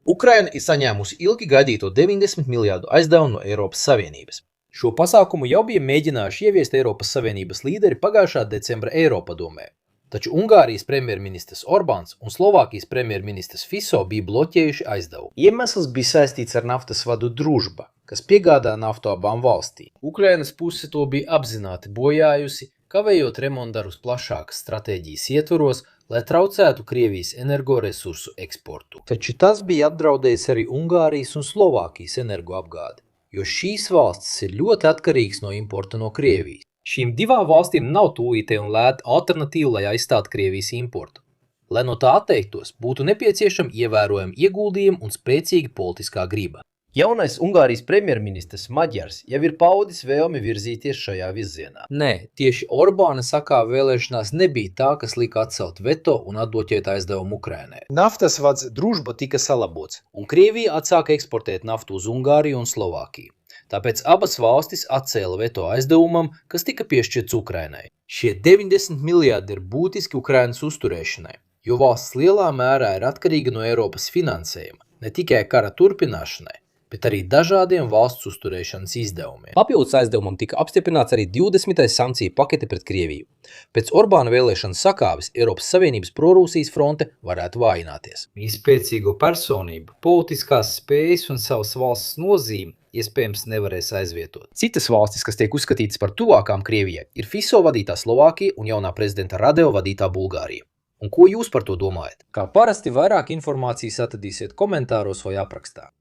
Ukraina ir saņēmusi ilgi gaidīto 90 miljardu aizdevumu no Eiropas Savienības. Šo pasākumu jau bija mēģinājuši ieviest Eiropas Savienības līderi pagājušā decembra Eiropadomē. Taču Ungārijas premjerministrs Orbāns un Slovākijas premjerministrs Fico bija bloķējuši aizdevumu. Iemesls bija saistīts ar naftas vadu Družba, kas piegādā naftu abām valstīm. Ukrainas puse to bija apzināti bojājusi, kavējot remontdarbus plašākas stratēģijas ietvaros, lai traucētu Krievijas energoresursu eksportu. Taču tas bija apdraudējis arī Ungārijas un Slovākijas energoapgādi, jo šīs valstis ir ļoti atkarīgas no importa no Krievijas. Šīm divām valstīm nav tūlītēja un lēta alternatīva, lai aizstātu Krievijas importu. Lai no tā atteiktos, būtu nepieciešami ievērojami ieguldījumi un spēcīga politiskā griba. Jaunais Ungārijas premjerministrs Magyars jau ir paudis vēlmi virzīties šajā virzienā. Nē, tieši Orbāna sakā vēlēšanās nebija tā, kas lika atcelt veto un atbloķēt aizdevumu Ukrainai. Naftas vads Družba tika salabots, un Krievija atsāka eksportēt naftu uz Ungāriju un Slovākiju. Tāpēc abas valstis atcēla veto aizdevumam, kas tika piešķirts Ukrainai. Šie 90 miljardi ir būtiski Ukrainas uzturēšanai, jo valsts lielā mērā ir atkarīga no Eiropas finansējuma, ne tikai kara turpināšanai, bet arī dažādiem valsts uzturēšanas izdevumiem. Papildus aizdevumam tika apstiprināts arī 20. sankciju pakete pret Krieviju. Pēc Orbāna vēlēšanas sakāves Eiropas Savienības prorūsijas fronte varētu vājināties. Viņa spēcīgo personību, politiskās spējas un savas valsts nozīmi iespējams nevarēs aizvietot. Citas valstis, kas tiek uzskatītas par tuvākām Krievijai, ir Fico vadītā Slovākija un jaunā prezidenta Radeva vadītā Bulgārija. Un ko jūs par to domājat? Kā parasti vairāk informācijas atradīsiet komentāros vai aprakstā.